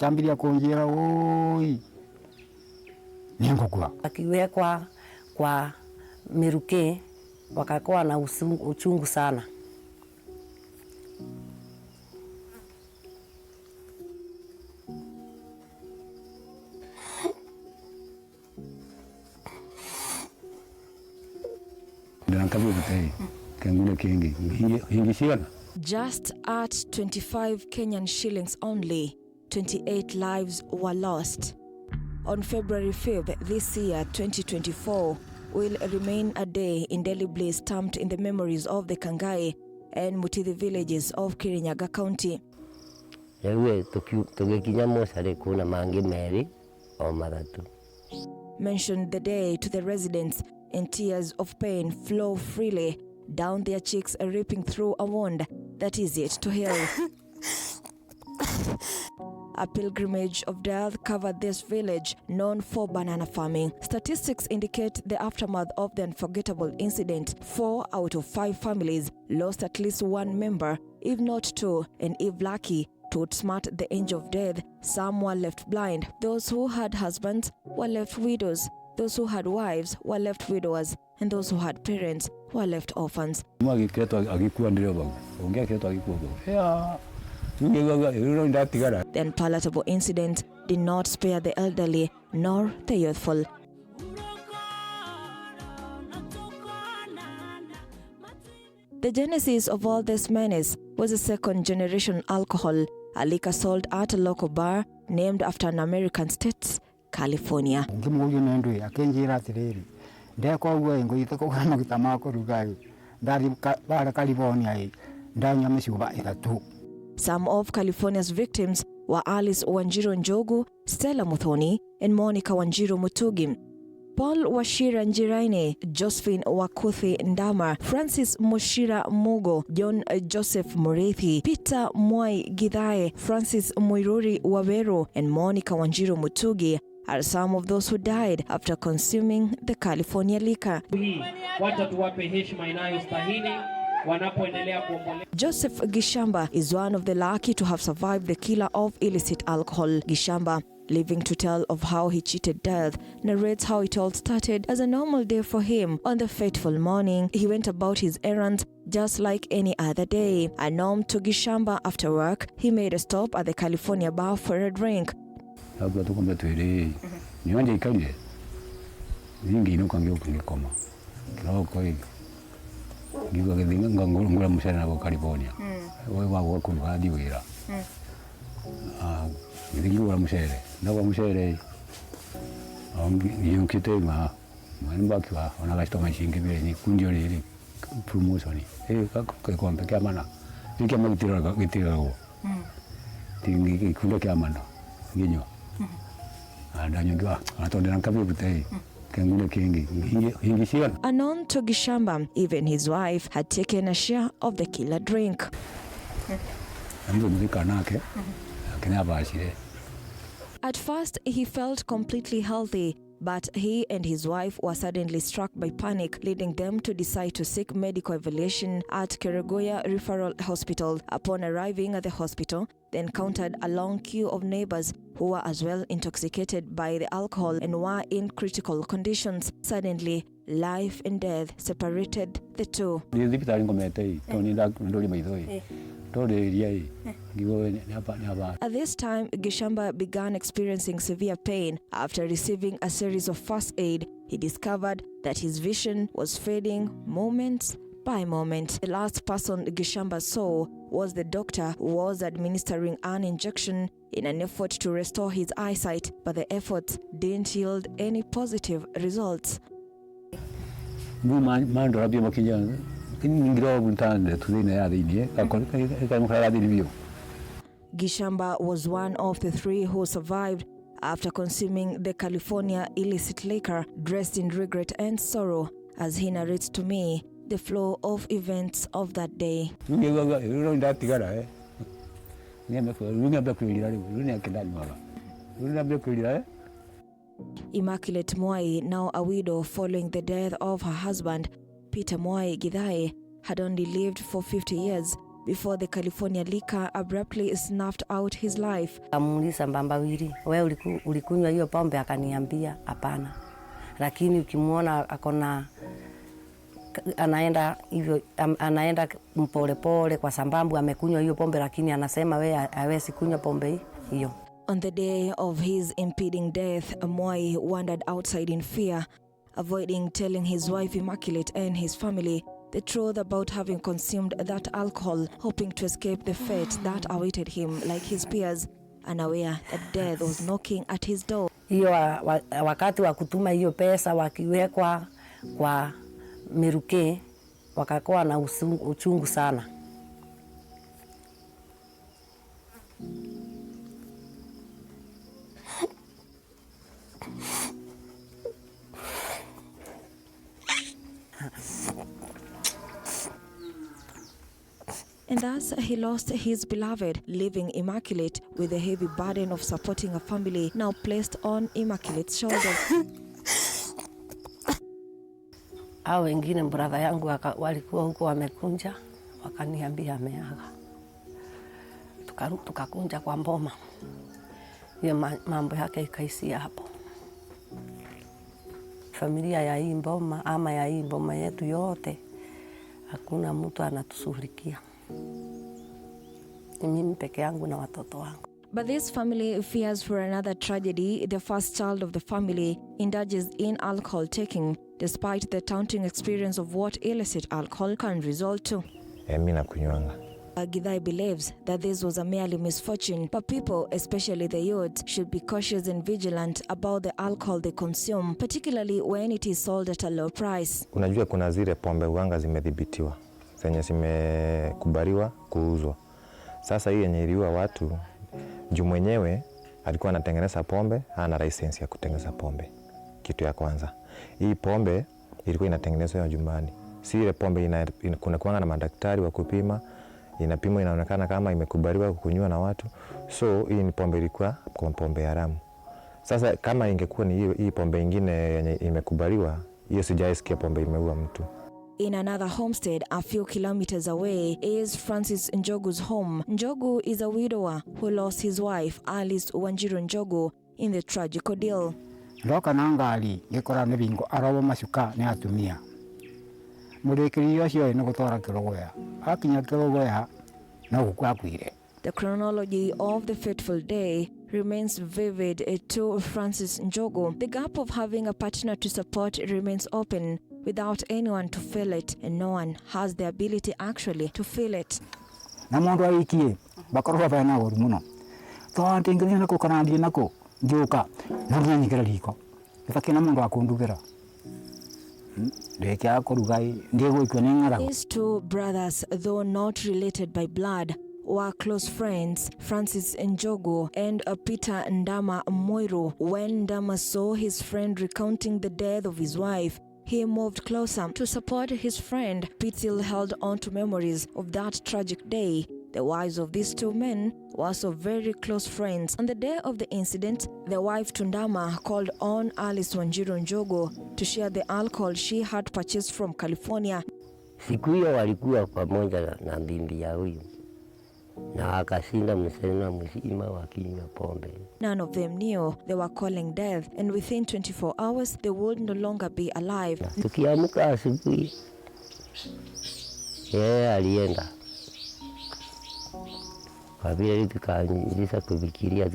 chambilia kunjira oi ningokua akiwekwa kwa miruke wakakuwa na uchungu sana. Just at 25 Kenyan shillings only, 28 lives were lost. On February 5th this year, 2024, will remain a day indelibly stamped in the memories of the Kangai and Mutithi villages of Kirinyaga County. Mentioned the day to the residents, and tears of pain flow freely down their cheeks, ripping through a wound that is yet to heal. A pilgrimage of death covered this village, known for banana farming. Statistics indicate the aftermath of the unforgettable incident. 4 out of 5 families lost at least one member, if not 2, and if lucky, to outsmart the edge of death, some were left blind. Those who had husbands were left widows. Those who had wives were left widowers, and those who had parents were left orphans. The unpalatable incident did not spare the elderly nor the youthful. The genesis of all this menace was a second-generation alcohol, a liquor sold at a local bar named after an American state, California. Some of California's victims were Alice Wanjiru Njogu, Stella Muthoni, and Monica Wanjiru Mutugi. Paul Washira Njiraine, Josephine Wakuthi Ndama, Francis Mushira Mugo, John Joseph Mureithi, Peter Mwai Githae, Francis Muiruri Waweru, and Monica Wanjiru Mutugi are some of those who died after consuming the California liquor. Joseph Gishamba is one of the lucky to have survived the killer of illicit alcohol. Gishamba, living to tell of how he cheated death, narrates how it all started as a normal day for him. On the fateful morning, he went about his errands just like any other day. Unknown to Gishamba, after work, he made a stop at the California bar for a drink. Unknown to Gishamba, even his wife had taken a share of the killer drink. At first, he felt completely healthy, but he and his wife were suddenly struck by panic, leading them to decide to seek medical evaluation at Kirinyaga Referral Hospital. Upon arriving at the hospital, they encountered a long queue of neighbors who were as well intoxicated by the alcohol and were in critical conditions. Suddenly, life and death separated the two. At this time, Gishamba began experiencing severe pain. After receiving a series of first aid, he discovered that his vision was fading moment by moment. The last person Gishamba saw was the doctor who was administering an injection in an effort to restore his eyesight, but the efforts didn't yield any positive results. Gishamba was one of the 3 who survived after consuming the California illicit liquor, dressed in regret and sorrow, as he narrates to me the flow of events of that day. Immaculate Mwai, now a widow following the death of her husband, Peter Mwai Githae, had only lived for 50 years before the California liquor abruptly snuffed out his life. Amuuliza Mbamba Wili, wewe ulikunywa hiyo pombe? Akaniambia hapana. Lakini ukimuona akona anaenda hivyo, anaenda mpole pole kwa sababu amekunywa hiyo pombe, lakini anasema wewe hawezi kunywa pombe hiyo. On the day of his impending death, Moi wandered outside in fear, avoiding telling his wife Immaculate and his family the truth about having consumed that alcohol, hoping to escape the fate that awaited him like his peers, unaware that death was knocking at his door. Hiyo wakati wa kutuma hiyo pesa wakiwekwa kwa Meruke, wakakuwa na uchungu sana. And thus he lost his beloved, leaving Immaculate with the heavy burden of supporting a family now placed on Immaculate's shoulders. Hao wengine brother yangu walikuwa huko wamekunja, wakaniambia ameaga. Tukakunja kwa mboma. Hiyo mambo yake ikaishia hapo. Familia ya hii mboma ama ya hii mboma yetu yote, hakuna mtu anatushughulikia. Mimi peke yangu na watoto wangu. But this family fears for another tragedy. The first child of the family indulges in alcohol taking, despite the taunting experience of what illicit alcohol can result to. Mimi nakunywanga. Githai believes that this was a merely misfortune, but people, especially the youth, should be cautious and vigilant about the alcohol they consume, particularly when it is sold at a low price. Unajua kuna zile pombe uanga zimedhibitiwa, zenye zimekubaliwa kuuzwa. Sasa hii yenye iliua watu, juu mwenyewe alikuwa anatengeneza pombe, hana license ya kutengeneza pombe. Kitu ya kwanza. Hii pombe ilikuwa inatengenezwa nyumbani. Si ile pombe kuna kuanga na madaktari wa kupima, inapimwa inaonekana kama imekubaliwa kukunywa na watu. So hii ni pombe ilikuwa pombe haramu. Sasa kama ingekuwa ni hii pombe nyingine yenye imekubaliwa, hiyo sijaisikia pombe imeua mtu. In another homestead a few kilometers away is Francis Njogu's home. Njogu is a widower who lost his wife, Alice Wanjiru Njogu, in the tragic ordeal. Ndoka na ngali ngikora ni bingo arobo macuka ni atumia. Murekeri ucio ni gutora kirogoya. Akinya kirogoya no gukwakwire. The chronology of the fateful day remains vivid to Francis Njogu. The gap of having a partner to support remains open without anyone to feel it, and no one has the ability actually to feel it. Na mundu aikie bakorwa bana goru muno. To ntingiri nako kana ndi nako njuka ndunya nyikira riko. Itakina mundu akundugira. Ndeke akorugai ndiego ikwe ngara. These two brothers, though not related by blood, were close friends, Francis Njogu and Peter Ndama Moiro. When Ndama saw his friend recounting the death of his wife, he moved closer to support his friend. Pete still held on to memories of that tragic day. The wives of these two men were also very close friends. On the day of the incident, the wife Tundama called on Alice Wanjiru Njogu to share the alcohol she had purchased from California. Siku hiyo walikuwa pamoja na bibi ya huyu. Na akashinda msema mzima wakinywa pombe. None of them knew they were calling death, and within 24 hours they would no longer be alive. Tukiamka asubuhi, alienda. Kwa vile tukaanza kufikiria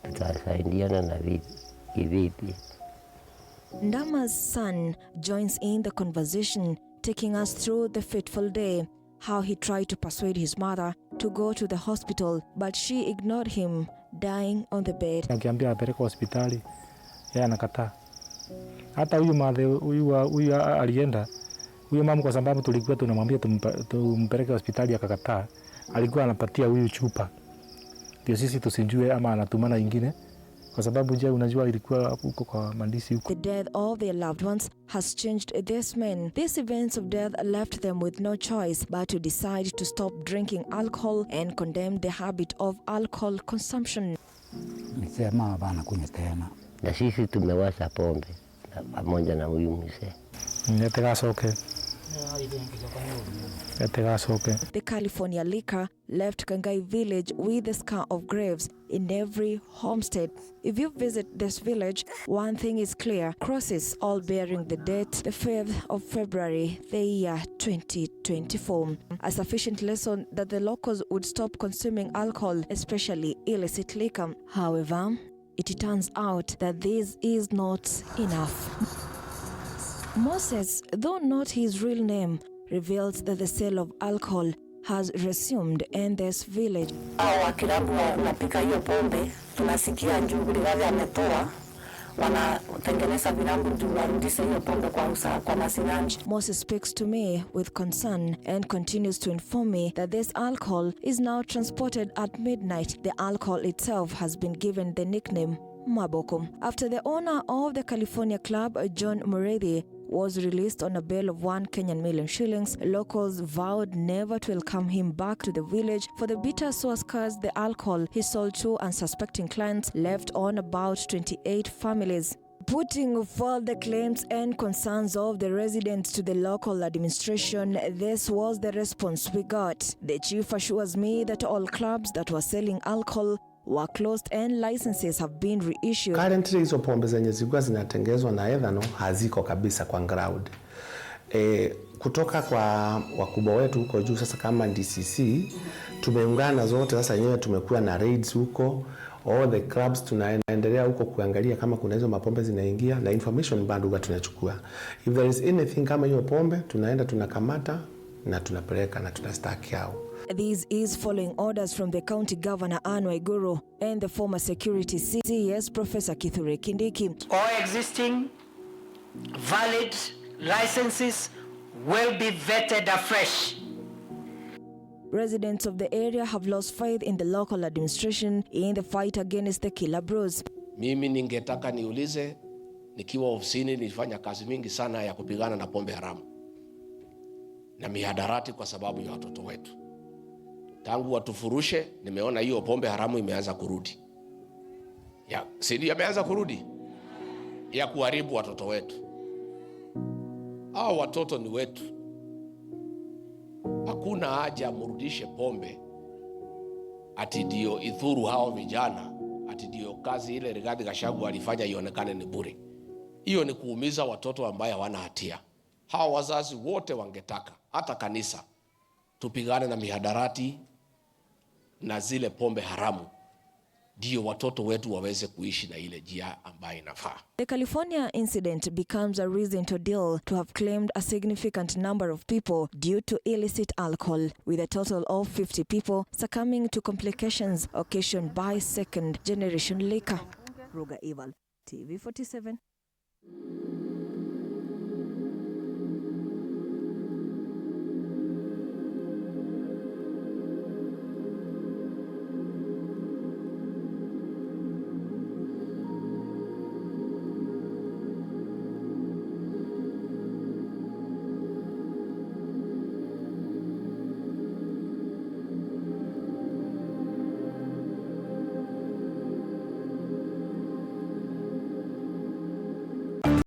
tutasaidiana na vipi. Ndama's son joins in the conversation, taking us through the fateful day. How he tried to persuade his mother to go to the hospital, but she ignored him, dying on the bed. Akiambia apeleke hospitali, yeye anakataa. Hata huyu alienda, huyu mama kwa sababu tulikuwa tunamwambia tumpeleke hospitali akakataa. Alikuwa anapatia huyu chupa. Ndio sisi tusijue ama anatumana ingine. Kwa sababu je, unajua ilikuwa huko kwa mandisi huko. The death of their loved ones has changed these men. These events of death left them with no choice but to decide to stop drinking alcohol and condemn the habit of alcohol consumption. Nisema bana kunywa tena. Na sisi tumewasha pombe pamoja na huyu mzee. Nitegasoke. The California liquor left Kangai village with the scar of graves in every homestead. If you visit this village, one thing is clear: crosses all bearing the date, the 5th of February, the year 2024. A sufficient lesson that the locals would stop consuming alcohol, especially illicit liquor. However, it turns out that this is not enough. Moses, though not his real name, reveals that the sale of alcohol has resumed in this village. Wakilabu wanapika hiyo pombe, tunasikia njuguli wale ametoa, wanatengeneza vilambu ndio warudisha hiyo pombe kwa masinanji. Moses speaks to me with concern and continues to inform me that this alcohol is now transported at midnight. The alcohol itself has been given the nickname Maboko, after the owner of the California club, John Mureithi, was released on a bail of 1 Kenyan million shillings. Locals vowed never to welcome him back to the village for the bitter sour scars the alcohol he sold to unsuspecting clients left on about 28 families. Putting forth the claims and concerns of the residents to the local administration, this was the response we got. The chief assures me that all clubs that were selling alcohol were closed and licenses have been reissued. Currently hizo pombe zenye zilikuwa zinatengezwa na Ethano haziko kabisa kwa ground. Kutoka kwa wakubwa wetu huko juu sasa kama DCC tumeungana zote sasa, yenyewe tumekuwa na raids huko, all the clubs tunaendelea huko kuangalia kama kuna hizo mapombe zinaingia, na information bado huwa tunachukua. If there is anything kama hiyo pombe tunaenda tunakamata na tunapeleka na tunastaki yao. This is following orders from the county governor Anne Waiguru and the former security CS Professor Kithure Kindiki. All existing valid licenses will be vetted afresh. Residents of the area have lost faith in the local administration in the fight against the killer brews. Mimi ningetaka niulize, nikiwa ofisini nilifanya kazi mingi sana ya kupigana na pombe haramu na mihadarati kwa sababu ya watoto wetu. Tangu watufurushe, nimeona hiyo pombe haramu imeanza kurudi. Sidi imeanza kurudi ya kuharibu watoto wetu. Hao watoto ni wetu. Hakuna haja mrudishe pombe ati ndio idhuru hao vijana, ati ndio kazi ile Rigathi Gachagua alifanya ionekane ni bure. Hiyo ni kuumiza watoto ambao hawana hatia. Hao wazazi wote wangetaka, hata kanisa, tupigane na mihadarati na zile pombe haramu, ndio watoto wetu waweze kuishi na ile njia ambayo inafaa. The California incident becomes a reason to deal to have claimed a significant number of people due to illicit alcohol, with a total of 50 people succumbing to complications occasioned by second-generation liquor. Ruga Eval, TV 47.